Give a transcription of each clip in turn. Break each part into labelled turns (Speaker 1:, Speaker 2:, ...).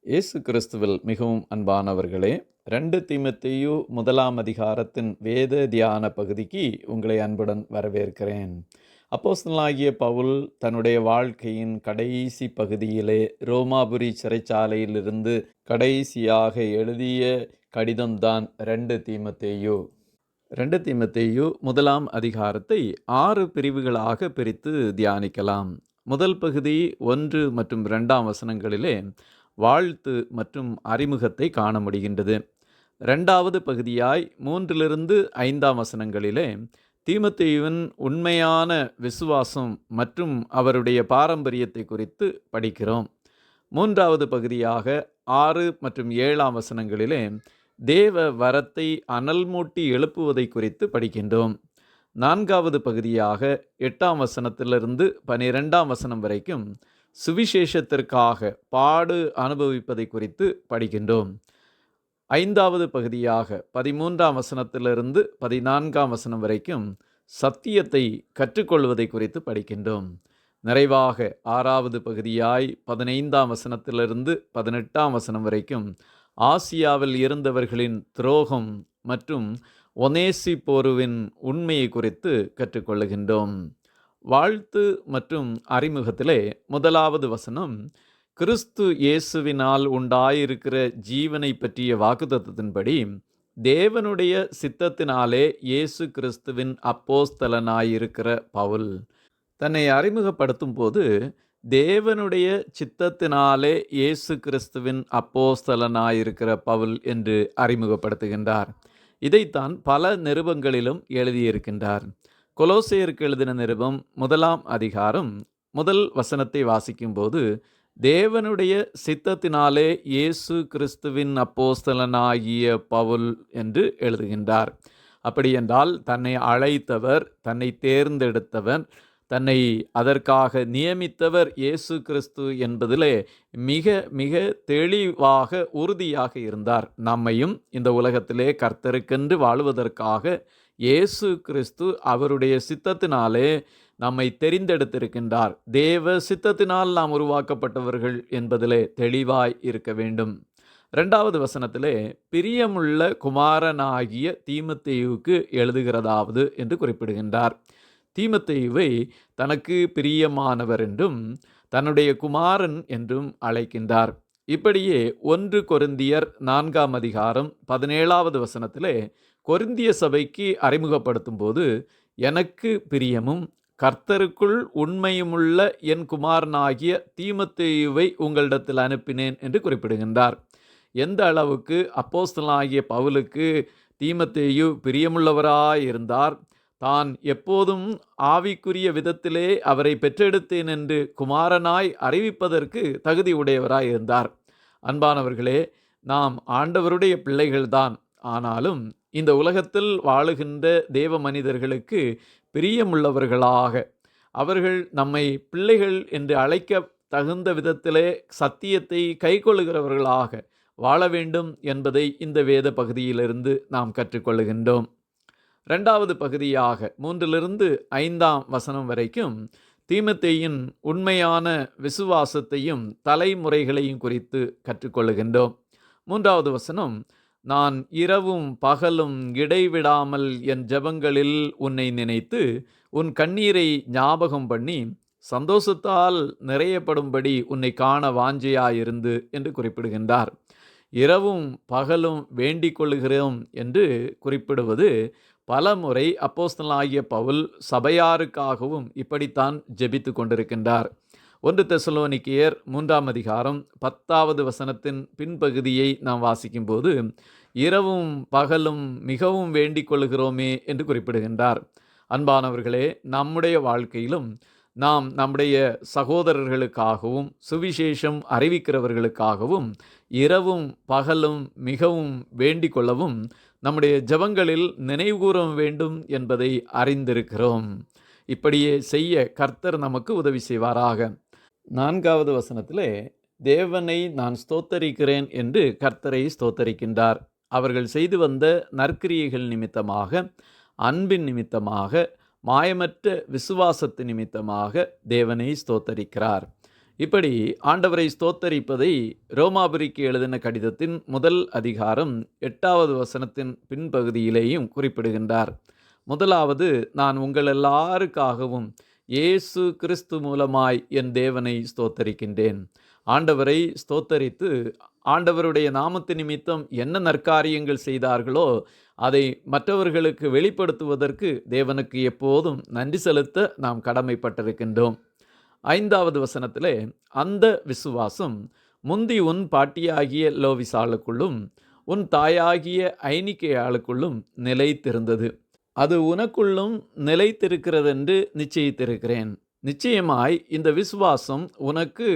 Speaker 1: இயேசு கிறிஸ்துவில் மிகவும் அன்பானவர்களே, 2 தீமோத்தேயு 1ஆம் அதிகாரத்தின் வேத தியான பகுதிக்கு உங்களை அன்புடன் வரவேற்கிறேன். அப்போஸ்தலனாகிய பவுல் தன்னுடைய வாழ்க்கையின் கடைசி பகுதியிலே ரோமாபுரி சிறைச்சாலையிலிருந்து கடைசியாக எழுதிய கடிதம்தான் 2 தீமோத்தேயு. 2 தீமோத்தேயு 1ஆம் அதிகாரத்தை 6 பிரிவுகளாக பிரித்து தியானிக்கலாம். முதல் பகுதி 1 மற்றும் 2ஆம் வசனங்களிலே வாழ்த்து மற்றும் அறிமுகத்தை காண முடிகின்றது. 2வது பகுதியாய் 3லிருந்து 5ஆம் வசனங்களிலே தீமோத்தேயுவின் உண்மையான விசுவாசம் மற்றும் அவருடைய பாரம்பரியத்தை குறித்து படிக்கிறோம். 3வது பகுதியாக 6 மற்றும் 7ஆம் வசனங்களிலே தேவ வரத்தை அனல் மூட்டி எழுப்புவதை குறித்து படிக்கின்றோம். 4வது பகுதியாக 8ஆம் வசனத்திலிருந்து 12ஆம் வசனம் வரைக்கும் சுவிசேஷத்திற்காக பாடு அனுபவிப்பதை குறித்து படிக்கின்றோம். 5வது பகுதியாக 13ஆம் வசனத்திலிருந்து 14ஆம் வசனம் வரைக்கும் சத்தியத்தை கற்றுக்கொள்வதை குறித்து படிக்கின்றோம். நிறைவாக 6வது பகுதியாய் 15ஆம் வசனத்திலிருந்து 18ஆம் வசனம் வரைக்கும் ஆசியாவில் இருந்தவர்களின் துரோகம் மற்றும் ஒனேசிப்போருவின் உண்மையை குறித்து கற்றுக்கொள்ளுகின்றோம். வாழ்த்து மற்றும் அறிமுகத்திலே 1வது வசனம் கிறிஸ்து இயேசுவினால் உண்டாயிருக்கிற ஜீவனை பற்றிய வாக்குத்தத்தத்தின்படி தேவனுடைய சித்தத்தினாலே இயேசு கிறிஸ்துவின் அப்போஸ்தலனாயிருக்கிற பவுல் தன்னை அறிமுகப்படுத்தும் போது தேவனுடைய சித்தத்தினாலே இயேசு கிறிஸ்துவின் அப்போஸ்தலனாயிருக்கிற பவுல் என்று அறிமுகப்படுத்துகின்றார். இதைத்தான் பல நிருபங்களிலும் எழுதியிருக்கின்றார். கொலோசையருக்கு எழுதின நிருபம் 1ஆம் அதிகாரம் 1 வசனத்தை வாசிக்கும்போது தேவனுடைய சித்தத்தினாலே இயேசு கிறிஸ்துவின் அப்போஸ்தலனாகிய பவுல் என்று எழுதுகின்றார். அப்படியென்றால் தன்னை அழைத்தவர், தன்னை தேர்ந்தெடுத்தவர், தன்னை அதற்காக நியமித்தவர் இயேசு கிறிஸ்து என்பதிலே மிக மிக தெளிவாக உறுதியாக இருந்தார். நம்மையும் இந்த உலகத்திலே கர்த்தருக்கென்று வாழுவதற்காக இயேசு கிறிஸ்து அவருடைய சித்தத்தினாலே நம்மை தெரிந்தெடுத்திருக்கின்றார். தேவ சித்தத்தினால் நாம் உருவாக்கப்பட்டவர்கள் என்பதிலே தெளிவாய் இருக்க வேண்டும். 2வது வசனத்திலே பிரியமுள்ள குமாரனாகிய தீமோத்தேயுவுக்கு எழுதுகிறதாவது என்று குறிப்பிடுகின்றார். தீமோத்தேயுவை தனக்கு பிரியமானவர் என்றும் தன்னுடைய குமாரன் என்றும் அழைக்கின்றார். இப்படியே 1 கொரிந்தியர் 4ஆம் அதிகாரம் 17வது வசனத்திலே கொரிந்திய சபைக்கு அறிமுகப்படுத்தும் போது எனக்கு பிரியமும் கர்த்தருக்குள் உண்மையுமுள்ள என் குமாரனாகிய தீமோத்தேயுவை உங்களிடத்தில் அனுப்பினேன் என்று குறிப்பிடுகின்றார். எந்த அளவுக்கு அப்போஸ்தலனாகிய பவுலுக்கு தீமோத்தேயு பிரியமுள்ளவராயிருந்தார், தான் எப்போதும் ஆவிக்குரிய விதத்திலே அவரை பெற்றெடுத்தேன் என்று குமாரனாய் அறிவிப்பதற்கு தகுதி உடையவராயிருந்தார். அன்பானவர்களே, நாம் ஆண்டவருடைய பிள்ளைகள்தான். ஆனாலும் இந்த உலகத்தில் வாழுகின்ற தேவ மனிதர்களுக்கு பிரியமுள்ளவர்களாக, அவர்கள் நம்மை பிள்ளைகள் என்று அழைக்க தகுந்த விதத்திலே சத்தியத்தை கைக்கொள்ளுகிறவர்களாக வாழ வேண்டும் என்பதை இந்த வேத பகுதியிலிருந்து நாம் கற்றுக்கொள்ளுகின்றோம். 2வது பகுதியாக 3லிருந்து 5ஆம் வசனம் வரைக்கும் தீமோத்தேயுவின் உண்மையான விசுவாசத்தையும் தலைமுறைகளையும் குறித்து கற்றுக்கொள்ளுகின்றோம். 3வது வசனம் நான் இரவும் பகலும் இடைவிடாமல் என் ஜெபங்களில் உன்னை நினைத்து உன் கண்ணீரை ஞாபகம் பண்ணி சந்தோஷத்தால் நிறையப்படும்படி உன்னை காண வாஞ்சையாயிருந்து என்று குறிப்பிடுகின்றார். இரவும் பகலும் வேண்டிக் கொள்ளுகிறோம் என்று குறிப்பிடுவது பல முறை அப்போஸ்தலனாகிய பவுல் சபையாருக்காகவும் இப்படித்தான் ஜெபித்து கொண்டிருக்கின்றார். 1 தெசலோனிக்கேயர் 3ஆம் அதிகாரம் 10வது வசனத்தின் பின்பகுதியை நாம் வாசிக்கும்போது இரவும் பகலும் மிகவும் வேண்டிக் கொள்ளுகிறோமே என்று குறிப்பிடுகின்றார். அன்பானவர்களே, நம்முடைய வாழ்க்கையிலும் நாம் நம்முடைய சகோதரர்களுக்காகவும் சுவிசேஷம் அறிவிக்கிறவர்களுக்காகவும் இரவும் பகலும் மிகவும் வேண்டிக் கொள்ளவும் நம்முடைய ஜெபங்களில் நினைவுகூர வேண்டும் என்பதை அறிந்திருக்கிறோம். இப்படியே செய்ய கர்த்தர் நமக்கு உதவி செய்வாராக. 4வது வசனத்திலே தேவனை நான் ஸ்தோத்தரிக்கிறேன் என்று கர்த்தரை ஸ்தோத்தரிக்கின்றார். அவர்கள் செய்து வந்த நற்கிரியைகள் நிமித்தமாக, அன்பின் நிமித்தமாக, மாயமற்ற விசுவாசத்து நிமித்தமாக தேவனை ஸ்தோத்தரிக்கிறார். இப்படி ஆண்டவரை ஸ்தோத்தரிப்பதை ரோமாபுரிக்கு எழுதின கடிதத்தின் முதல் அதிகாரம் 8வது வசனத்தின் பின்பகுதியிலேயும் குறிப்பிடுகின்றார். முதலாவது, நான் உங்கள் எல்லாருக்காகவும் இயேசு கிறிஸ்து மூலமாய் என் தேவனை ஸ்தோத்தரிக்கின்றேன். ஆண்டவரை ஸ்தோத்தரித்து ஆண்டவருடைய நாமத்து நிமித்தம் என்ன நற்காரியங்கள் செய்தார்களோ அதை மற்றவர்களுக்கு வெளிப்படுத்துவதற்கு தேவனுக்கு எப்போதும் நன்றி செலுத்த நாம் கடமைப்பட்டிருக்கின்றோம். 5வது வசனத்திலே, அந்த விசுவாசம் முந்தி உன் பாட்டியாகிய லோவிசாளுக்குள்ளும் உன் தாயாகிய ஐனிக்கேயாளுக்குள்ளும் நிலைத்திருந்தது. அது உனக்குள்ளும் நிலைத்திருக்கிறதென்று நிச்சயித்திருக்கிறேன். நிச்சயமாய் இந்த விசுவாசம் உனக்கு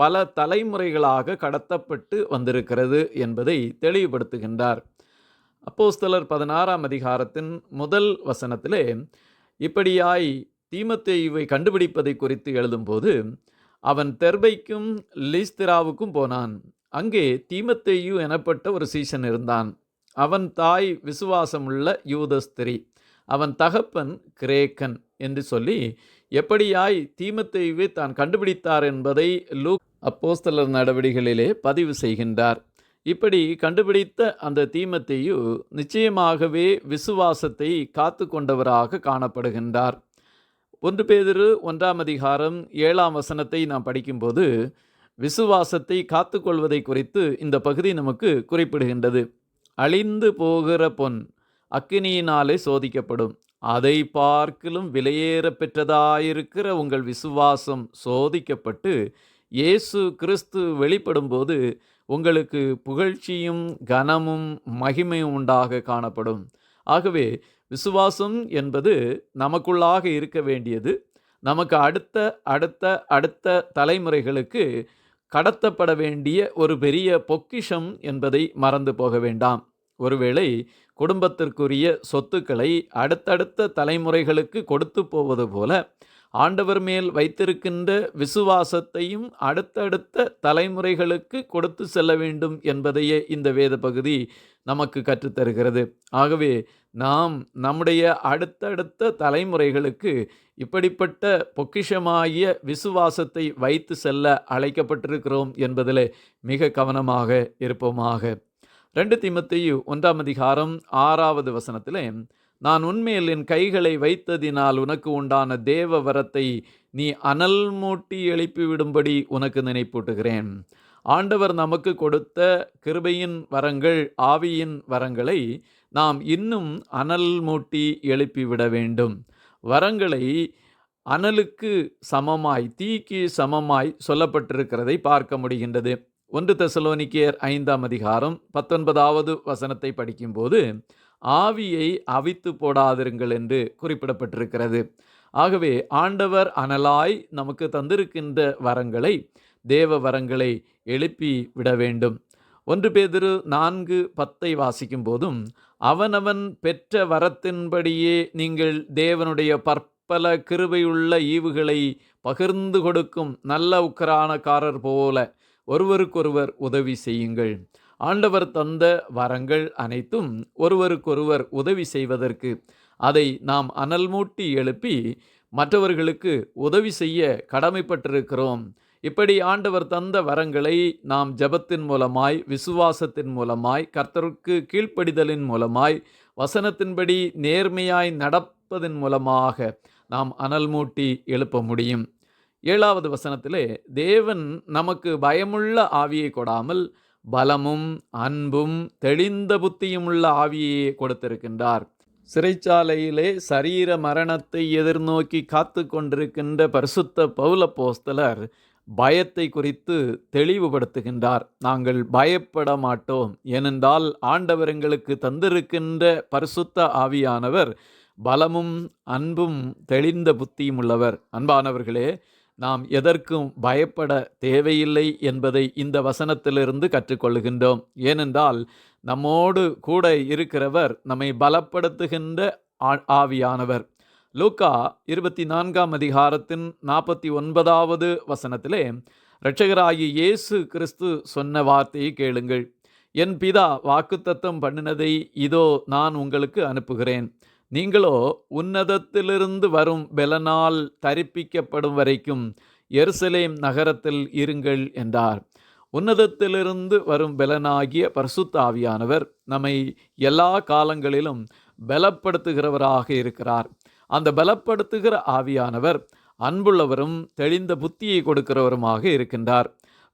Speaker 1: பல தலைமுறைகளாக கடத்தப்பட்டு வந்திருக்கிறது என்பதை தெளிவுபடுத்துகின்றார். அப்போஸ்தலர் 16ஆம் அதிகாரத்தின் முதல் வசனத்திலே இப்படியாய் தீமோத்தேயுவை கண்டுபிடிப்பதை குறித்து எழுதும்போது, அவன் தெர்பைக்கும் லீஸ்திராவுக்கும் போனான். அங்கே தீமோத்தேயு எனப்பட்ட ஒரு சீஷன் இருந்தான். அவன் தாய் விசுவாசமுள்ள யூத ஸ்திரீ, அவன் தகப்பன் கிரேக்கன் என்று சொல்லி எப்படியாய் தீமோத்தேயுவை தான் கண்டுபிடித்தார் என்பதை லூக் அப்போஸ்தலர் நடவடிக்கைகளிலே பதிவு செய்கின்றார். இப்படி கண்டுபிடித்த அந்த தீமோத்தேயு நிச்சயமாகவே விசுவாசத்தை காத்து கொண்டவராக காணப்படுகின்றார். 1 பேதுரு 1ஆம் அதிகாரம் 7ஆம் வசனத்தை நாம் படிக்கும்போது விசுவாசத்தை காத்து கொள்வதை குறித்து இந்த பகுதி நமக்கு குறிப்பிடுகின்றது. அழிந்து போகிற பொன் அக்கினியினாலே சோதிக்கப்படும், அதை பார்க்கிலும் விலையேற பெற்றதாயிருக்கிற உங்கள் விசுவாசம் சோதிக்கப்பட்டு இயேசு கிறிஸ்து வெளிப்படும்போது உங்களுக்கு புகழ்ச்சியும் கனமும் மகிமையும் உண்டாக காணப்படும். ஆகவே விசுவாசம் என்பது நமக்குள்ளாக இருக்க வேண்டியது. நமக்கு அடுத்த அடுத்த அடுத்த தலைமுறைகளுக்கு கடத்தப்பட வேண்டிய ஒரு பெரிய பொக்கிஷம் என்பதை மறந்து போக வேண்டாம். ஒருவேளை குடும்பத்திற்குரிய சொத்துக்களை அடுத்தடுத்த தலைமுறைகளுக்கு கொடுத்து போவது போல ஆண்டவர் மேல் வைத்திருக்கின்ற விசுவாசத்தையும் அடுத்தடுத்த தலைமுறைகளுக்கு கொடுத்து செல்ல வேண்டும் என்பதையே இந்த வேத பகுதி நமக்கு கற்றுத்தருகிறது. ஆகவே நாம் நம்முடைய அடுத்தடுத்த தலைமுறைகளுக்கு இப்படிப்பட்ட பொக்கிஷமாகிய விசுவாசத்தை வைத்து செல்ல அழைக்கப்பட்டிருக்கிறோம் என்பதிலே மிக கவனமாக இருப்போமாக. 2 தீமோத்தேயு 1ஆம் அதிகாரம் 6வது வசனத்திலே, நான் உன்மேல் என் கைகளை வைத்ததினால் உனக்கு உண்டான தேவ வரத்தை நீ அனல் மூட்டி எழுப்பிவிடும்படி உனக்கு நினைப்பூட்டுகிறேன். ஆண்டவர் நமக்கு கொடுத்த கிருபையின் வரங்கள், ஆவியின் வரங்களை நாம் இன்னும் அனல் மூட்டி எழுப்பிவிட வேண்டும். வரங்களை அனலுக்கு சமமாய், தீக்கு சமமாய் சொல்லப்பட்டிருக்கிறதை பார்க்க முடிகின்றது. 1 தெசலோனிக்கேயர் 5ஆம் அதிகாரம் 19வது வசனத்தை படிக்கும்போது ஆவியை அவித்து போடாதிருங்கள் என்று குறிப்பிடப்பட்டிருக்கிறது. ஆகவே ஆண்டவர் அனலாய் நமக்கு தந்திருக்கின்ற வரங்களை, தேவ வரங்களை எழுப்பி விட வேண்டும். 1 பேதுரு 4:10 வாசிக்கும் போதும், அவனவன் பெற்ற வரத்தின்படியே நீங்கள் தேவனுடைய பற்பல கிருபையுள்ள ஈவுகளை பகிர்ந்து கொடுக்கும் நல்ல உக்கிரானக்காரர் போல ஒருவருக்கொருவர் உதவி செய்யுங்கள். ஆண்டவர் தந்த வரங்கள் அனைத்தும் ஒருவருக்கொருவர் உதவி செய்வதற்கு, அதை நாம் அனல் மூட்டி எழுப்பி மற்றவர்களுக்கு உதவி செய்ய கடமைப்பட்டிருக்கிறோம். இப்படி ஆண்டவர் தந்த வரங்களை நாம் ஜெபத்தின் மூலமாய், விசுவாசத்தின் மூலமாய், கர்த்தருக்கு கீழ்ப்படிதலின் மூலமாய், வசனத்தின்படி நேர்மையாய் நடப்பதன் மூலமாக நாம் அனல் மூட்டி எழுப்ப முடியும். 7வது வசனத்திலே, தேவன் நமக்கு பயமுள்ள ஆவியை கொடாமல் பலமும் அன்பும் தெளிந்த புத்தியுமுள்ள ஆவியை கொடுத்திருக்கின்றார். சிறைச்சாலையிலே சரீர மரணத்தை எதிர்நோக்கி காத்து கொண்டிருக்கின்ற பரிசுத்த பவுலப்போஸ்தலர் பயத்தை குறித்து தெளிவுபடுத்துகின்றார். நாங்கள் பயப்பட மாட்டோம், ஏனென்றால் ஆண்டவர் எங்களுக்கு தந்திருக்கின்ற பரிசுத்த ஆவியானவர் பலமும் அன்பும் தெளிந்த புத்தியும் உள்ளவர். அன்பானவர்களே, நாம் எதற்கும் பயப்பட தேவையில்லை என்பதை இந்த வசனத்திலிருந்து கற்றுக்கொள்கின்றோம். ஏனென்றால் நம்மோடு கூட இருக்கிறவர் நம்மை பலப்படுத்துகின்ற ஆவியானவர். லூக்கா 24ஆம் அதிகாரத்தின் 49வது வசனத்திலே இரட்சகராகிய இயேசு கிறிஸ்து சொன்ன வார்த்தையை கேளுங்கள். என் பிதா வாக்குத்தத்தம் பண்ணினதை இதோ நான் உங்களுக்கு அனுப்புகிறேன். நீங்களோ உன்னதத்திலிருந்து வரும் பெலனால் தரிப்பிக்கப்படும் வரைக்கும் எருசலேம் நகரத்தில் இருங்கள் என்றார். உன்னதத்திலிருந்து வரும் பலனாகிய பரிசுத்த ஆவியானவர் நம்மை எல்லா காலங்களிலும் பலப்படுத்துகிறவராக இருக்கிறார். அந்த பலப்படுத்துகிற ஆவியானவர் அன்புள்ளவரும் தெளிந்த புத்தியை கொடுக்கிறவருமாக இருக்கின்றார்.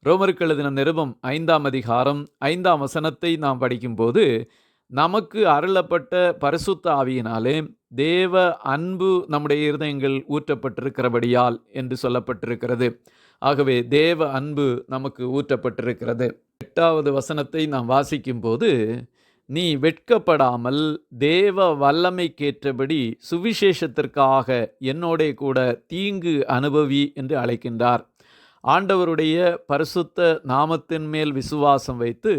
Speaker 1: ரோமருக்கு எழுதின நிருபம் 5ஆம் அதிகாரம் 5ஆம் வசனத்தை நாம் படிக்கும்போது, நமக்கு அருளப்பட்ட பரிசுத்த ஆவியினாலே தேவ அன்பு நம்முடைய இருதயங்கள் ஊற்றப்பட்டிருக்கிறபடியால் என்று சொல்லப்பட்டிருக்கிறது. ஆகவே தேவ அன்பு நமக்கு ஊற்றப்பட்டிருக்கிறது. 8வது வசனத்தை நாம் வாசிக்கும்போது, நீ வெட்கப்படாமல் தேவ வல்லமைக்கேற்றபடி சுவிசேஷத்திற்காக என்னோடே கூட தீங்கு அனுபவி என்று அழைக்கின்றார். ஆண்டவருடைய பரிசுத்த நாமத்தின் மேல் விசுவாசம் வைத்து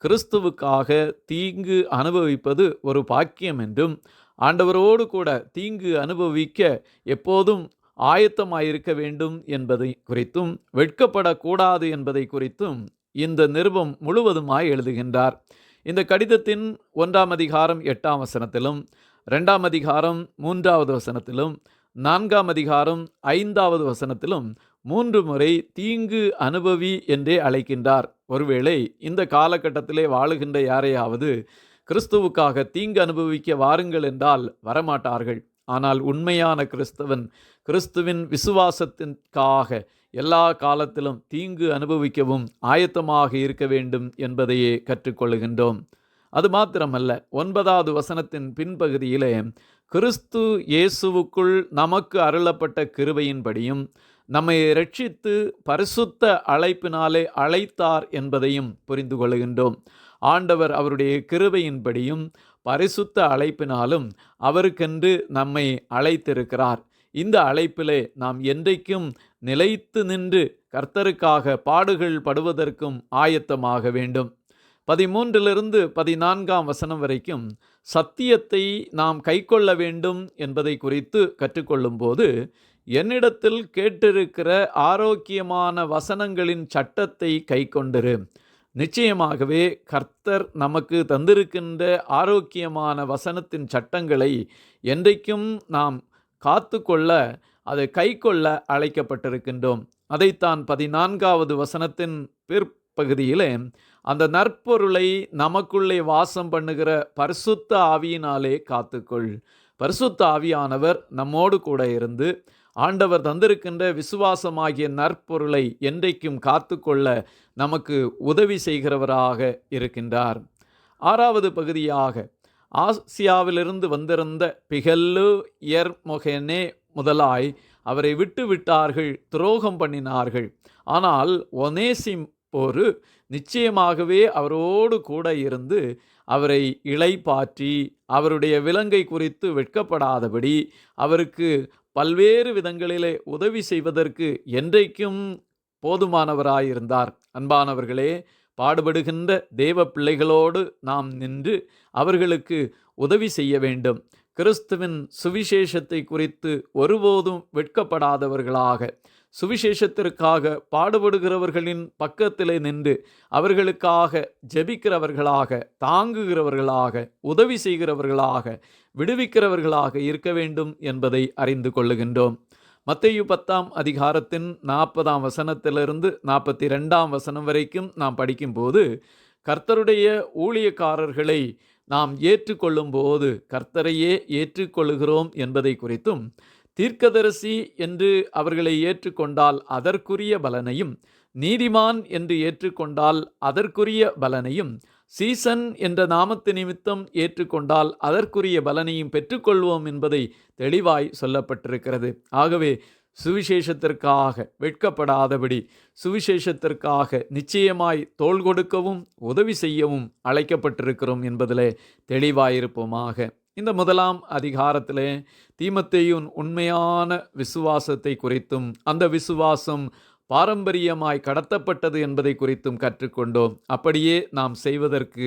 Speaker 1: கிறிஸ்துவுக்காக தீங்கு அனுபவிப்பது ஒரு பாக்கியம் என்றும், ஆண்டவரோடு கூட தீங்கு அனுபவிக்க எப்போதும் ஆயத்தமாயிருக்க வேண்டும் என்பதை குறித்தும், வெட்கப்படக்கூடாது என்பதை குறித்தும் இந்த நிருபம் முழுவதுமாய் எழுதுகின்றார். இந்த கடிதத்தின் 1ஆம் அதிகாரம் 8ஆம் வசனத்திலும், 2ஆம் அதிகாரம் 3வது வசனத்திலும், 4ஆம் அதிகாரம் 5வது வசனத்திலும் 3 முறை தீங்கு அனுபவி என்றே அழைக்கின்றார். ஒருவேளை இந்த காலகட்டத்திலே வாழுகின்ற யாரையாவது கிறிஸ்துவுக்காக தீங்கு அனுபவிக்க வாருங்கள் என்றால் வரமாட்டார்கள். ஆனால் உண்மையான கிறிஸ்தவன் கிறிஸ்துவின் விசுவாசத்திற்காக எல்லா காலத்திலும் தீங்கு அனுபவிக்கவும் ஆயத்தமாக இருக்க வேண்டும் என்பதையே கற்றுக்கொள்ளுகின்றோம். அது மாத்திரமல்ல, 9வது வசனத்தின் பின்பகுதியிலே கிறிஸ்து இயேசுவுக்குள் நமக்கு அருளப்பட்ட கிருபையின்படியும் நம்மை இரட்சித்து பரிசுத்த அழைப்பினாலே அழைத்தார் என்பதையும் புரிந்து கொள்கின்றோம். ஆண்டவர் அவருடைய கிருபையின்படியும் பரிசுத்த அழைப்பினாலும் அவருக்கென்று நம்மை அழைத்திருக்கிறார். இந்த அழைப்பிலே நாம் என்றைக்கும் நிலைத்து நின்று கர்த்தருக்காக பாடுகள் படுவதற்கும் ஆயத்தமாக வேண்டும். 13லிருந்து 14ஆம் வசனம் வரைக்கும் சத்தியத்தை நாம் கைக்கொள்ள வேண்டும் என்பதை குறித்து கற்றுக்கொள்ளும்போது, என்னிடத்தில் கேட்டிருக்கிற ஆரோக்கியமான வசனங்களின் சட்டத்தை கைக்கொண்டிரு. நிச்சயமாகவே கர்த்தர் நமக்கு தந்திருக்கின்ற ஆரோக்கியமான வசனத்தின் சட்டங்களை என்றைக்கும் நாம் காத்து கொள்ள, அதை கைக்கொள்ள அழைக்கப்பட்டிருக்கின்றோம். அதைத்தான் 14வது வசனத்தின் பிற்பகுதியிலே, அந்த நற்பொருளை நமக்குள்ளே வாசம் பண்ணுகிற பரிசுத்த ஆவியினாலே காத்துக்கொள். பரிசுத்த ஆவியானவர் நம்மோடு கூட இருந்து ஆண்டவர் தந்திருக்கின்ற விசுவாசமாகிய நற்பொருளை என்றைக்கும் காத்துக்கொள்ள நமக்கு உதவி செய்கிறவராக இருக்கின்றார். 6வது பகுதியாக, ஆசியாவிலிருந்து வந்திருந்த பிகல்லு எர்மொகெனே முதலாய் அவரை விட்டு விட்டார்கள், துரோகம் பண்ணினார்கள். ஆனால் ஒனேசிம்போரு நிச்சயமாகவே அவரோடு கூட இருந்து அவரை இளைப்பாற்றி அவருடைய விலங்கை குறித்து வெட்கப்படாதபடி அவருக்கு பல்வேறு விதங்களிலே உதவி செய்வதற்கு என்றைக்கும் போதுமானவராயிருந்தார். அன்பானவர்களே, பாடுபடுகின்ற தேவ பிள்ளைகளோடு நாம் நின்று அவர்களுக்கு உதவி செய்ய வேண்டும். கிறிஸ்துவின் சுவிசேஷத்தை குறித்து ஒருபோதும் வெட்கப்படாதவர்களாக, சுவிசேஷத்திற்காக பாடுபடுகிறவர்களின் பக்கத்திலே நின்று அவர்களுக்காக ஜெபிக்கிறவர்களாக, தாங்குகிறவர்களாக, உதவி செய்கிறவர்களாக, விடுவிக்கிறவர்களாக இருக்க வேண்டும் என்பதை அறிந்து கொள்ளுகின்றோம். மத்தேயு 10ஆம் அதிகாரத்தின் 40ஆம் வசனத்திலிருந்து 42ஆம் வசனம் வரைக்கும் நாம் படிக்கும்போது, கர்த்தருடைய ஊழியக்காரர்களை நாம் ஏற்றுக்கொள்ளும்போது கர்த்தரையே ஏற்றுக்கொள்ளுகிறோம் என்பதை குறித்தும், தீர்க்கதரிசி என்று அவர்களை ஏற்றுக்கொண்டால் அதற்குரிய பலனையும், நீதிமான் என்று ஏற்றுக்கொண்டால் அதற்குரிய பலனையும், சீசன் என்ற நாமத்து நிமித்தம் ஏற்றுக்கொண்டால் அதற்குரிய பலனையும் பெற்றுக்கொள்வோம் என்பதை தெளிவாய் சொல்லப்பட்டிருக்கிறது. ஆகவே சுவிசேஷத்திற்காக வெட்கப்படாதபடி, சுவிசேஷத்திற்காக நிச்சயமாய் தோள் கொடுக்கவும் உதவி செய்யவும் அழைக்கப்பட்டிருக்கிறோம் என்பதிலே தெளிவாயிருப்போமாக. இந்த 1ஆம் அதிகாரத்திலே தீமோத்தேயுவின் உண்மையான விசுவாசத்தை குறித்தும், அந்த விசுவாசம் பாரம்பரியமாய் கடத்தப்பட்டது என்பதை குறித்தும் கற்றுக்கொண்டோம். அப்படியே நாம் செய்வதற்கு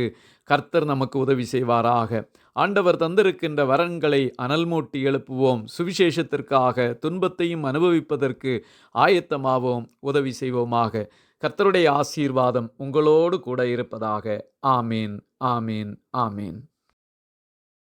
Speaker 1: கர்த்தர் நமக்கு உதவி செய்வாராக. ஆண்டவர் தந்திருக்கின்ற வரன்களை அனல்மூட்டி எழுப்புவோம். சுவிசேஷத்திற்காக துன்பத்தையும் அனுபவிப்பதற்கு ஆயத்தமாவோம், உதவி செய்வோமாக. கர்த்தருடைய ஆசீர்வாதம் உங்களோடு கூட இருப்பதாக. ஆமீன், ஆமீன், ஆமீன்.